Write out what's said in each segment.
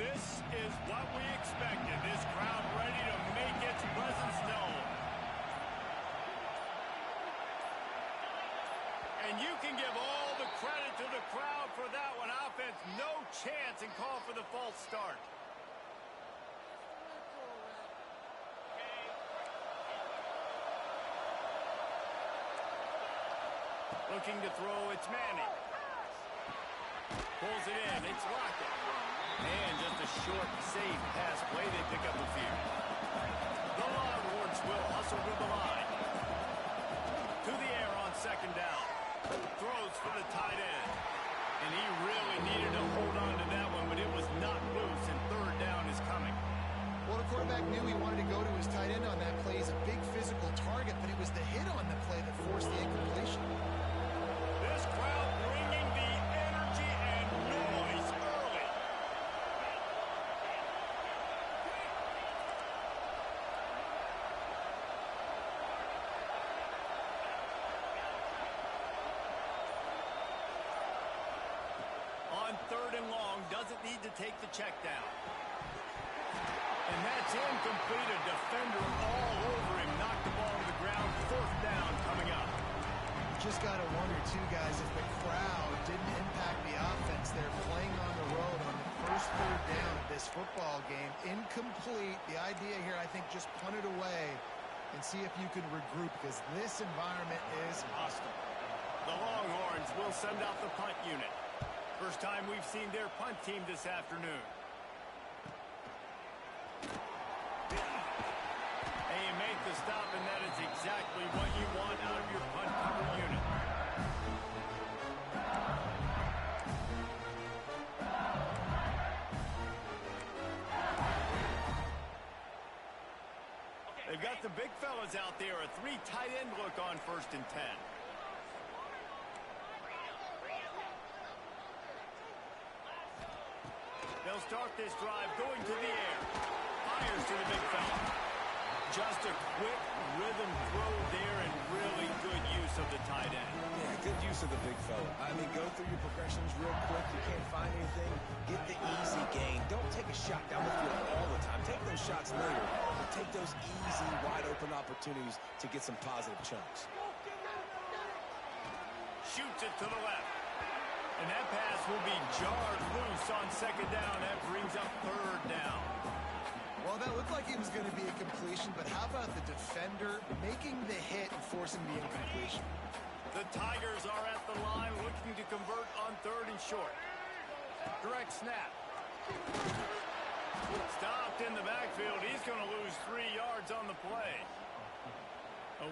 This is what we expected. This crowd ready to make its presence known. And you can give all the credit to the crowd for that one. Offense, no chance, and call for the false start. Looking to throw, it's Manning. Pulls it in, it's Lockett. And just a short, safe pass play, they pick up a few. The Longhorns will hustle to the line. To the air on second down. Throws for the tight end. And he really needed to hold on to that one, but it was not loose, and third down is coming. Well, the quarterback knew he wanted to go to his tight end on that play. He's a big physical target, but it was the hit on the play that forced the incompletion. This crowd bringing the energy and noise early. On third and long, doesn't need to take the check down. And that's incomplete. A defender all over him. Knocked the ball to the ground. Fourth down coming up. Just got to wonder, too, guys, if the crowd didn't impact the offense. They're playing on the road on the first third down of this football game. Incomplete. The idea here, I think, just punt it away and see if you can regroup, because this environment is hostile. The Longhorns will send out the punt unit. First time we've seen their punt team this afternoon. And you make the stop, and that is exactly what you want out of your punt cover unit. They've got the big fellas out there. A three tight end look on 1st and 10. They'll start this drive going to the air. Fires to the big fella. Just a quick rhythm throw there, and really good use of the tight end. Yeah, good use of the big fella. I mean, go through your progressions real quick. You can't find anything. Get the easy gain. Don't take a shot down the field all the time. Take those shots later, but take those easy, wide-open opportunities to get some positive chunks. Shoots it to the left. And that pass will be jarred loose on second down. That brings up third down. Well, that looked like it was going to be a completion, but how about the defender making the hit and forcing the incompletion? The Tigers are at the line looking to convert on third and short. Direct snap. Stopped in the backfield. He's going to lose 3 yards on the play.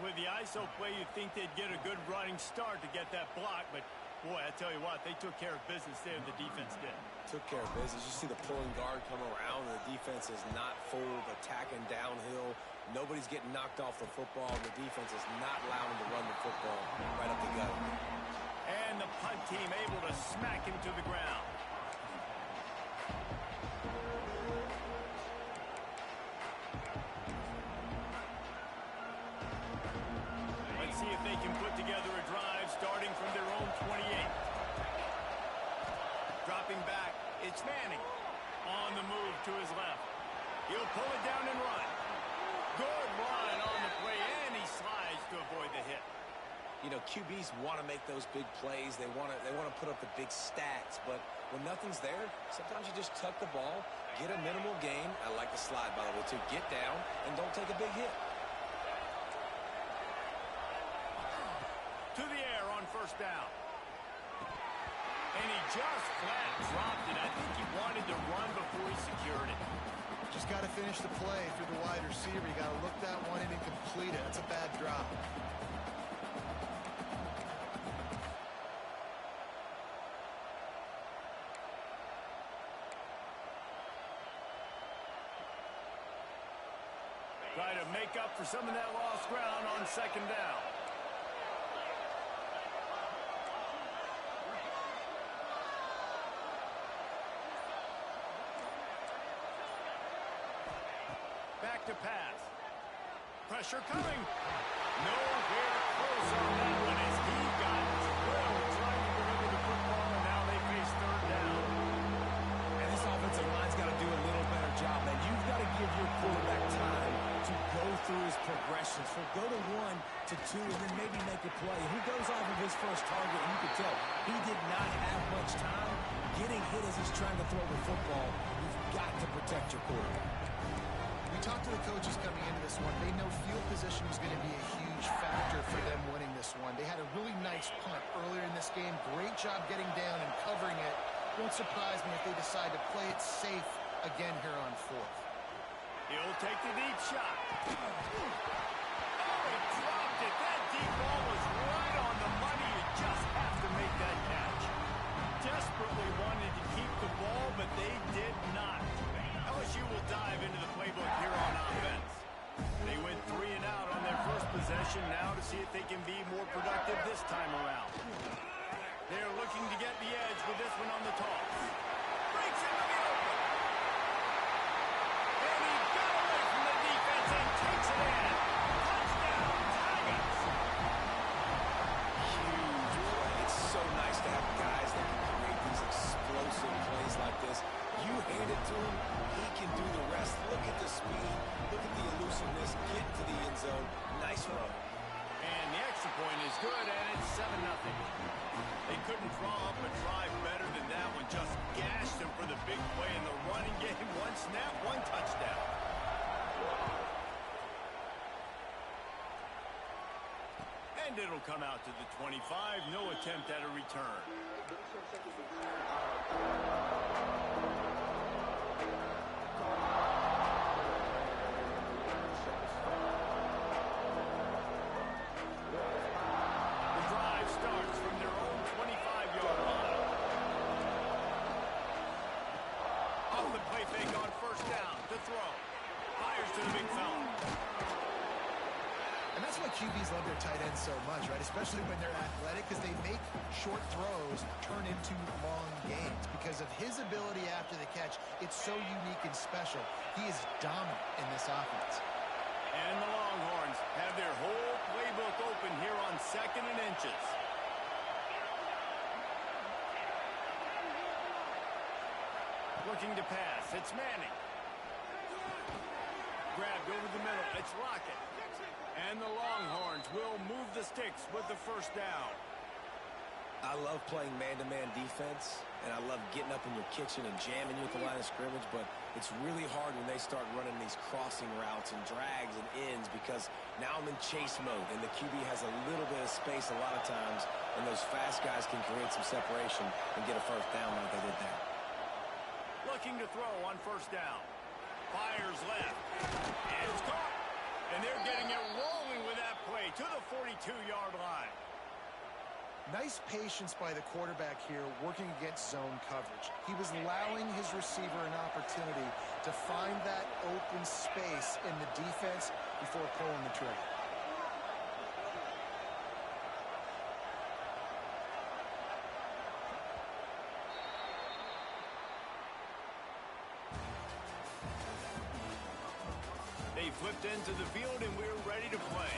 With the ISO play, you'd think they'd get a good running start to get that block, but boy, I tell you what, they took care of business there. The defense did. Took care of business. You see the pulling guard come around, and the defense is not fooled, attacking downhill. Nobody's getting knocked off the football. The defense is not allowing them to run the football right up the gut. And the punt team able to smack him to the ground. Let's see if they can put together a drive starting from their own 28. Dropping back, it's Manning. On the move to his left. He'll pull it down and run. Good run on the play, and he slides to avoid the hit. You know, QBs want to make those big plays. They want to put up the big stats, but when nothing's there, sometimes you just tuck the ball, get a minimal gain. I like the slide, by the way, too. Get down and don't take a big hit. To the air on first down. And he just flat dropped it. I think he wanted to run before he secured it. Just got to finish the play through the wide receiver. You got to look that one in and complete it. That's a bad drop. Try to make up for some of that lost ground on second down. Back to pass. Pressure coming. Nowhere close on that one as he got drilled trying to deliver the football, and now they face third down. And this offensive line's got to do to 2 and then maybe make a play. He goes off of his first target, and you can tell he did not have much time getting hit as he's trying to throw the football. You've got to protect your quarterback. We talked to the coaches coming into this one. They know field position was going to be a huge factor for them winning this one. They had a really nice punt earlier in this game. Great job getting down and covering it. Won't surprise me if they decide to play it safe again here on 4th. He'll take the deep shot. Oh, he dropped it. That deep ball was right on the money. You just have to make that catch. Desperately wanted to keep the ball, but they did not. LSU will dive into the playbook here on offense. They went 3 and out on their first possession. Now to see if they can be more productive this time around. They're looking to get the edge with this one on the toss. Breaks into the open. And he got away from the defense and takes it in. Touchdown, Tigers. Huge play. It's so nice to have guys that can create these explosive plays like this. You hand it to him, he can do the rest. Look at the speed. Look at the elusiveness. Get to the end zone. Nice run. And the extra point is good, and it's 7-0. They couldn't draw up a drive better than that one. Just gashed them for the big play in the running game. 1 snap, 1 touchdown. And it'll come out to the 25. No attempt at a return. QBs love their tight ends so much, right? Especially when they're athletic, because they make short throws turn into long gains. Because of his ability after the catch, it's so unique and special. He is dominant in this offense. And the Longhorns have their whole playbook open here on 2nd and inches. Looking to pass. It's Manning. Grabbed over the middle. It's Lockett. And the Longhorns will move the sticks with the first down. I love playing man-to-man defense, and I love getting up in your kitchen and jamming you at the line of scrimmage, but it's really hard when they start running these crossing routes and drags and ends because now I'm in chase mode, and the QB has a little bit of space a lot of times, and those fast guys can create some separation and get a first down like they did there. Looking to throw on first down. Fires left. And it's caught. And they're getting it rolling with that play to the 42-yard line. Nice patience by the quarterback here working against zone coverage. He was allowing his receiver an opportunity to find that open space in the defense before pulling the trigger. They flipped into the field, and we're ready to play.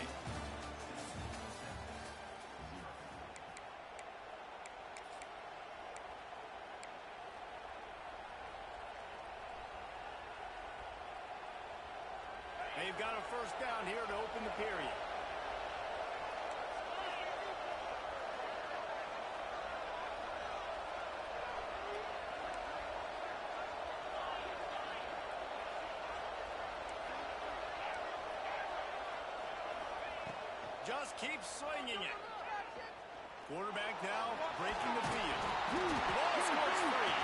They've got a first down here to open the period. Just keep swinging it. Quarterback now breaking the field. The ball scores free.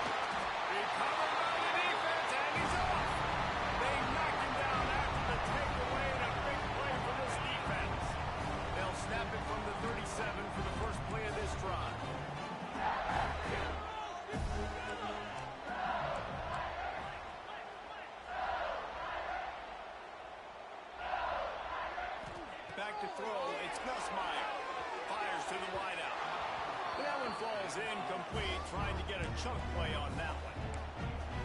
Recovered by the defense, and he's off. They knocked him down after the takeaway, and a big play for this defense. They'll snap it from the 37 for the first play of this drive. Back to throw, it's Nussmeier. Fires to the wideout. That one falls incomplete, trying to get a chunk play on that one.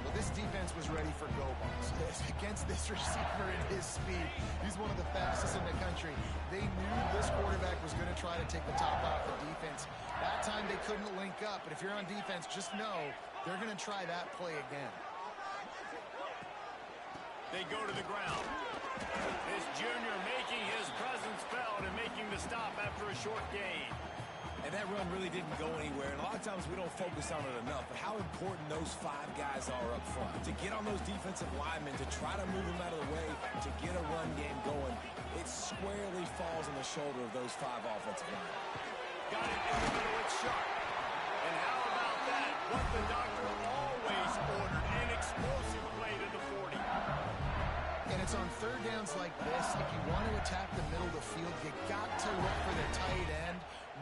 Well, this defense was ready for go balls. Against this receiver and his speed, he's one of the fastest in the country. They knew this quarterback was going to try to take the top off the defense. That time they couldn't link up, but if you're on defense, just know they're going to try that play again. They go to the ground. This junior making his presence felt and making the stop after a short gain. And that run really didn't go anywhere. And a lot of times we don't focus on it enough. But how important those 5 guys are up front. To get on those defensive linemen, to try to move them out of the way, to get a run game going, it squarely falls on the shoulder of those 5 offensive linemen. Got it in the middle, it's sharp. And how about that? What the doctor always ordered, an explosive play to the 40. And it's on third downs like this, if you want to attack the middle of the field, you got to look for the tight end.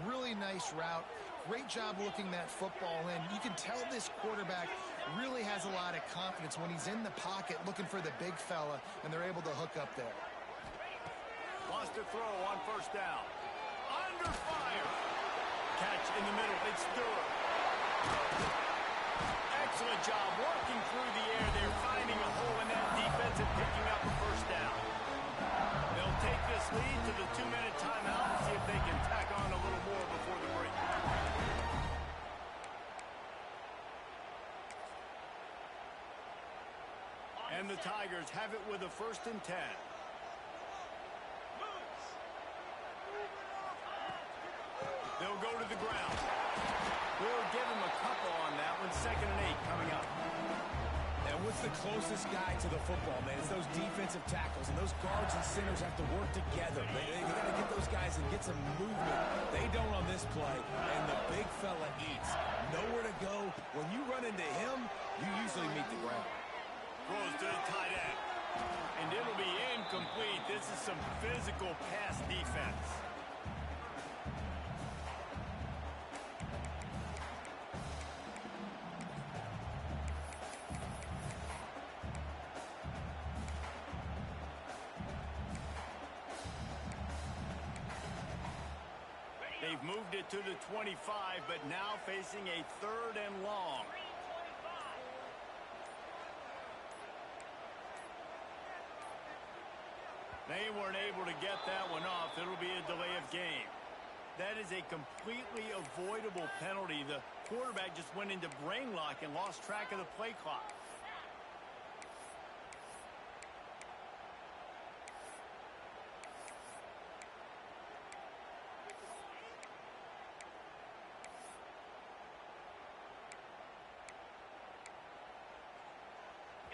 Really nice route. Great job looking that football in. You can tell this quarterback really has a lot of confidence when he's in the pocket looking for the big fella, and they're able to hook up there. Wants to throw on first down. Under fire. Catch in the middle. It's Stewart. Excellent job working through the air. They're finding a hole in that defense and picking up a first down. They'll take this lead to the 2-minute timeout and see if they can tack on a little more before the break. And the Tigers have it with a 1st and 10. They'll go to the ground. We'll give him a couple on that one. 2nd and 8 coming up. And what's the closest guy to the football, man? It's those defensive tackles, and those guards and centers have to work together. They got to get those guys and get some movement. They don't on this play, and the big fella eats. Nowhere to go. When you run into him, you usually meet the ground. Throws to the tight end. And it'll be incomplete. This is some physical pass defense. They've moved it to the 25, but now facing a 3rd and long. They weren't able to get that one off. It'll be a delay of game. That is a completely avoidable penalty. The quarterback just went into brain lock and lost track of the play clock.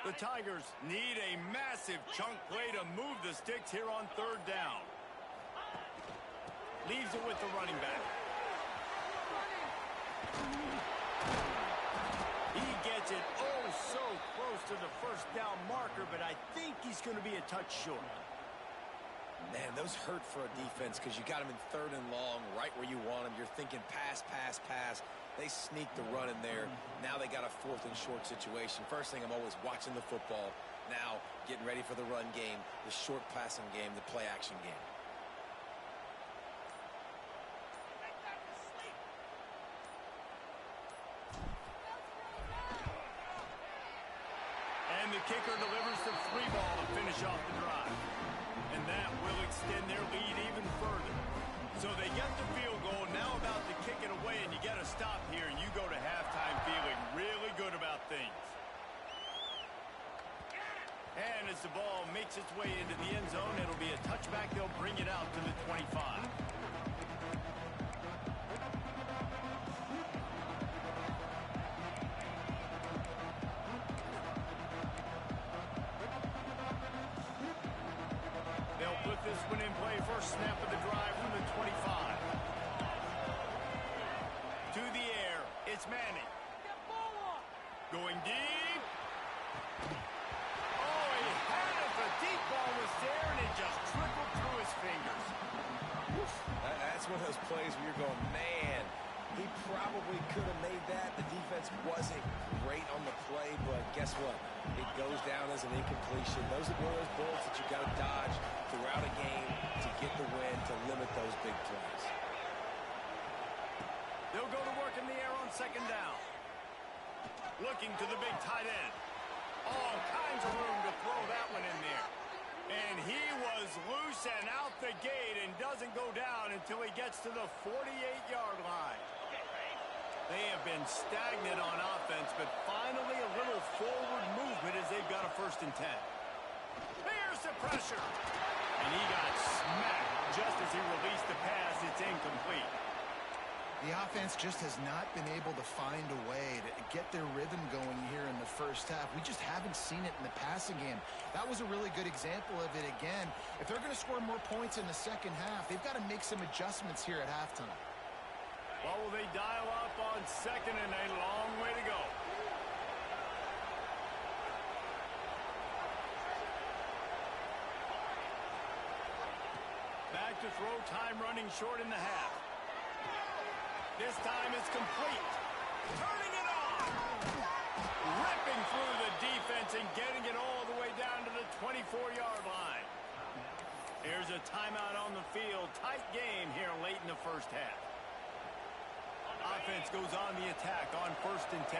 The Tigers need a massive chunk play to move the sticks here on 3rd down. Leaves it with the running back. He gets it oh so close to the 1st down marker, but I think he's going to be a touch short. Man, those hurt for a defense because you got them in 3rd and long, right where you want them. You're thinking pass, pass, pass. They sneak the run in there. Now they got a 4th and short situation. First thing, I'm always watching the football. Now getting ready for the run game, the short passing game, the play action game. And the kicker delivers the 3 ball to finish off the drive. And that will extend their lead even further. So they get the field goal, now about to kick it away, and you get a stop here, and you go to halftime feeling really good about things. And as the ball makes its way into the end zone, it'll be a touchback. They'll bring it out to the 25. They'll put this one in play. First snap of the drive from the 25. To the air, it's Manning. Going deep. Oh, he had it. The deep ball was there, and it just trickled through his fingers. That's one of those plays where you're going, man, he probably could have made that. The defense wasn't great on the play, but guess what? It goes down as an incompletion. Those are one of those bullets that you got to dodge throughout a game to get the win, to limit those big plays. They'll go to work in the air on 2nd down. Looking to the big tight end. All kinds of room to throw that one in there. And he was loose and out the gate and doesn't go down until he gets to the 48-yard line. They have been stagnant on offense, but finally a little forward movement as they've got a 1st and 10. Here's the pressure. And he got smacked just as he released the pass. It's incomplete. The offense just has not been able to find a way to get their rhythm going here in the first half. We just haven't seen it in the passing game. That was a really good example of it again. If they're going to score more points in the second half, they've got to make some adjustments here at halftime. What will they dial up on second and a long way to go? Back to throw, time running short in the half. This time it's complete. Turning it on. Ripping through the defense and getting it all the way down to the 24-yard line. Here's a timeout on the field. Tight game here late in the first half. Offense goes on the attack on 1st and 10.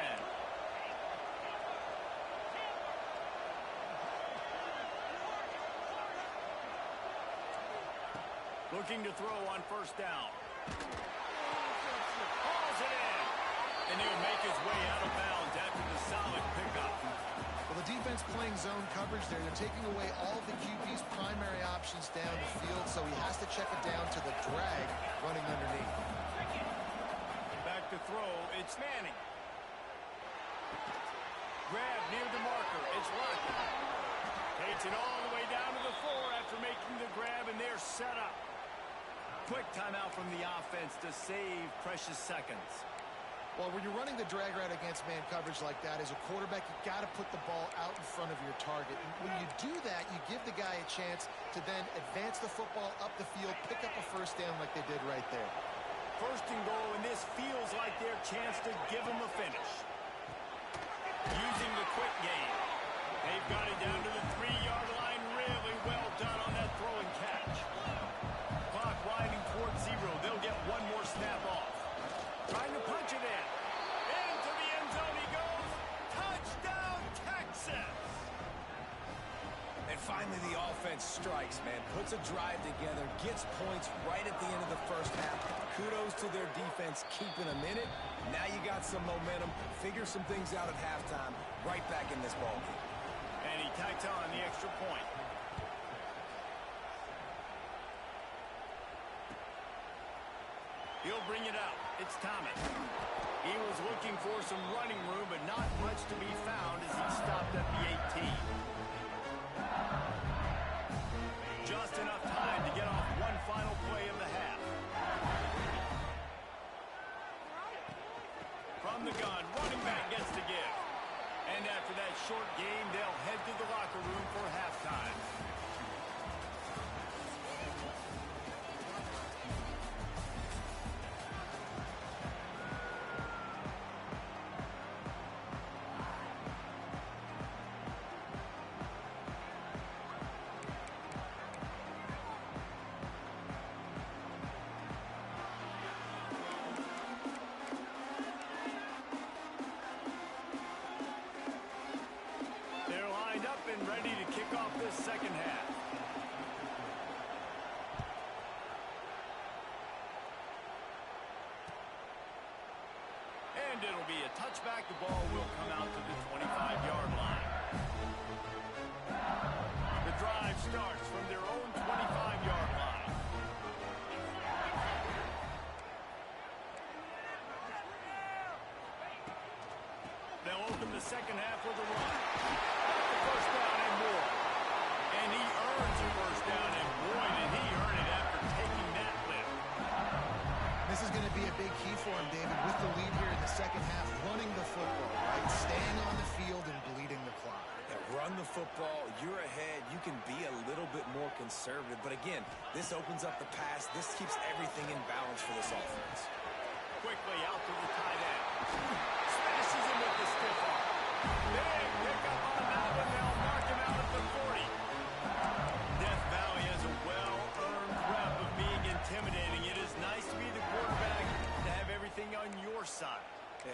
Looking to throw on 1st down. Hauls it in. And he'll make his way out of bounds after the solid pickup. Well, the defense playing zone coverage there. They're taking away all the QB's primary options down the field, so he has to check it down to the drag running underneath. Back to throw. It's Manning. Grab near the marker. It's Lockett. Takes it all the way down to the 4 after making the grab, and they're set up. Quick timeout from the offense to save precious seconds. Well, when you're running the drag route against man coverage like that, as a quarterback, you've got to put the ball out in front of your target. And when you do that, you give the guy a chance to then advance the football up the field, pick up a 1st down like they did right there. 1st and goal, and this feels like their chance to give them a finish. Using the quick game. They've got it down to the 3-yard line. Really well done on that throw and catch. Clock winding towards 0. They'll get one more snap off. Trying to punch it in. Into the end zone he goes. Touchdown, Texas! And finally, the offense strikes, man. Puts a drive together, gets points right at the end of the first half. Kudos to their defense keeping them in it. Now you got some momentum. Figure some things out at halftime. Right back in this ballgame. And he tacks on the extra point. He'll bring it out. It's Thomas. He was looking for some running room, but not much to be found as he stopped at the 18. Just enough time to get off one final play of the half. From the gun, running back gets to give. And after that short game, they'll head to the locker room for halftime. And ready to kick off this second half. And it'll be a touchback. The ball will come out to the 25-yard line. The drive starts from their own 25-yard line. They'll open the second half with a run. 1st down and more. And he earns a 1st down, and boy, did he earn it after taking that lift. This is going to be a big key for him, David, with the lead here in the second half, running the football, right? Staying on the field and bleeding the clock. Yeah, run the football. You're ahead. You can be a little bit more conservative. But again, this opens up the pass. This keeps everything in balance for this offense. Quickly out to the tight end. Smashes him with the stiff arm. Big pickup on that one. They'll mark him out at the 40. Death Valley has a well-earned rep of being intimidating. It is nice to be the quarterback, to have everything on your side.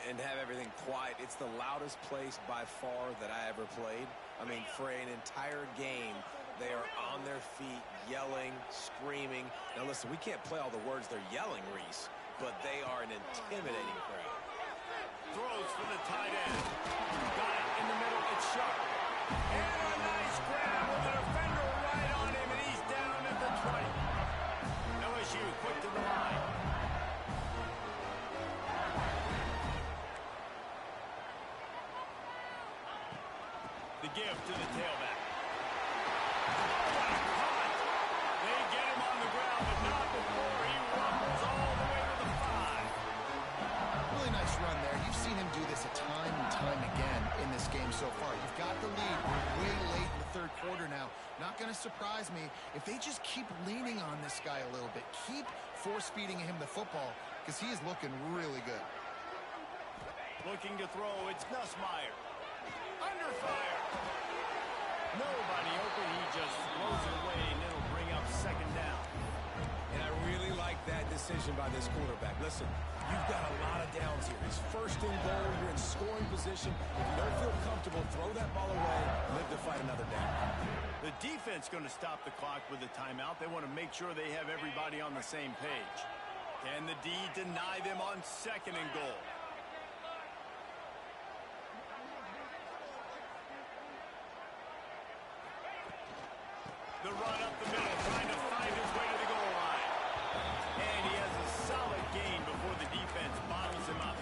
And have everything quiet. It's the loudest place by far that I ever played. I mean, for an entire game, they are on their feet, yelling, screaming. Now, listen, we can't play all the words they're yelling, Reese, but they are an intimidating crowd. Throws for the tight end. Got it in the middle. It's sharp. And a nice grab with a defender give to the tailback. Caught. They get him on the ground, but not before he rumbles all the way to the 5. Really nice run there. You've seen him do this a time and time again in this game so far. You've got the lead. We're way late in the third quarter now. Not going to surprise me if they just keep leaning on this guy a little bit. Keep force-feeding him the football because he is looking really good. Looking to throw, it's Nussmeier. Under fire. Nobody open, he just throws it away, and it'll bring up second down. And I really like that decision by this quarterback. Listen, you've got a lot of downs here. It's first and goal. You're in scoring position. If you don't feel comfortable, throw that ball away. Live to fight another down. The defense going to stop the clock with a timeout. They want to make sure they have everybody on the same page. Can the D deny them on second and goal? The run up the middle, trying to find his way to the goal line. And he has a solid gain before the defense bottles him up.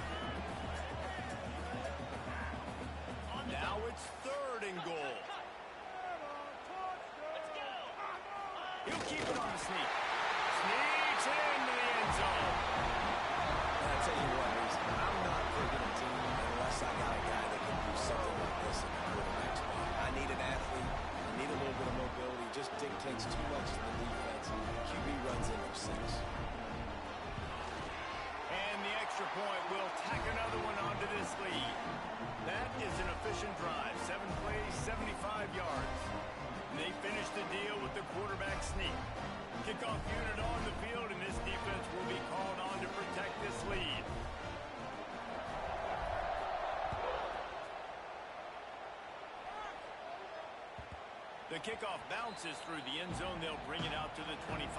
Now it's third and goal. He'll keep it on the sneak. Sneaks into the end zone. And I'll tell you what, I'm not picking a team unless I got a guy that can do something like this in the quarterback spot. I need an athlete. I need a little bit of mobility. It just dictates too much to the defense. QB runs in for 6. And the extra point will tack another one onto this lead. That is an efficient drive. 7 plays, 75 yards. And they finish the deal with the quarterback sneak. Kickoff unit on the field, and this defense will be called on to protect this lead. The kickoff bounces through the end zone. They'll bring it out to the 25.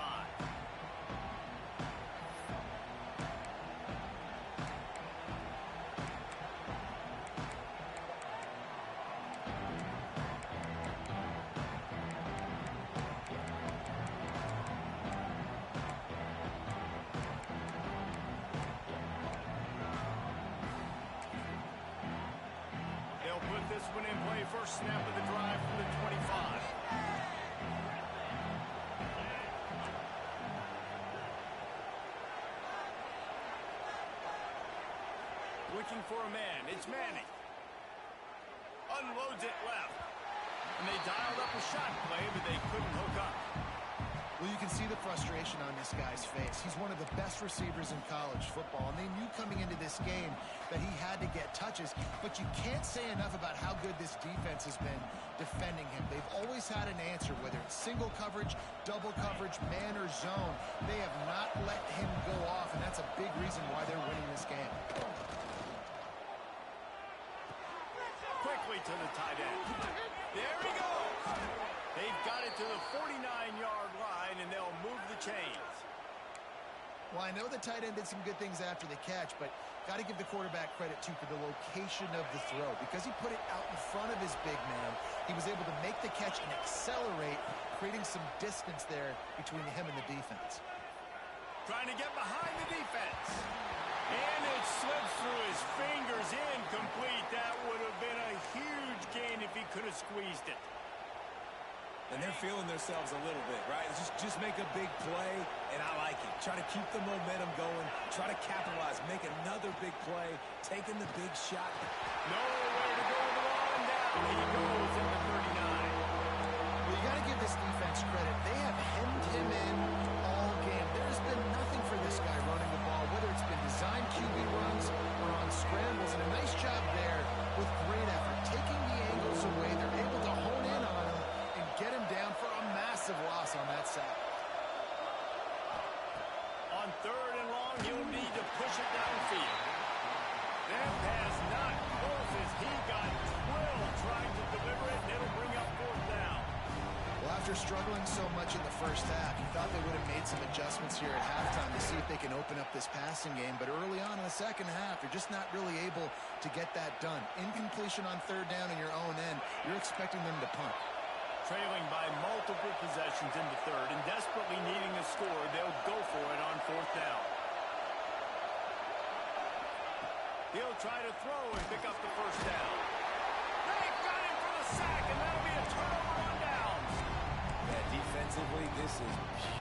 They'll put this one in play. First snap of the drive from the 25. Looking for a man. It's Manning. Unloads it left. And they dialed up a shot play, but they couldn't hook up. Well, you can see the frustration on this guy's face. He's one of the best receivers in college football, and they knew coming into this game that he had to get touches, but you can't say enough about how good this defense has been defending him. They've always had an answer, whether it's single coverage, double coverage, man or zone. They have not let him go off, and that's a big reason why they're winning this game. Quickly to the tight end. There he goes. They've got it to the 49-yard line, and they'll move the chains. Well, I know the tight end did some good things after the catch, but got to give the quarterback credit, too, for the location of the throw. Because he put it out in front of his big man, he was able to make the catch and accelerate, creating some distance there between him and the defense. Trying to get behind the defense. And it slips through his fingers, incomplete. That would have been a huge gain if he could have squeezed it. And they're feeling themselves a little bit, right? Just make a big play, and I like it. Try to keep the momentum going. Try to capitalize. Make another big play. Taking the big shot. Nowhere to go with the ball, and down he goes at the 39. Well, you got to give this defense credit. They have hemmed him in all game. There's been nothing for this guy running the ball, whether it's been designed QB runs or on scrambles. And a nice job there with great effort. Taking the angles away, they're able to hone in on him and get him down for a massive loss on that sack. On third and long, he'll need to push it downfield. That pass not close as he got drilled trying to deliver it, and it'll bring up fourth down. Well, after struggling so much in the first half, you thought they would have made some adjustments here at halftime to see if they can open up this passing game. But early on in the second half, they're just not really able to get that done. Incompletion on third down in your own end, you're expecting them to punt. Trailing by multiple possessions in the third and desperately needing a score, they'll go for it on fourth down. He'll try to throw and pick up the first down. They've got him for the sack, and that'll be a turnover on downs. Yeah, defensively, this is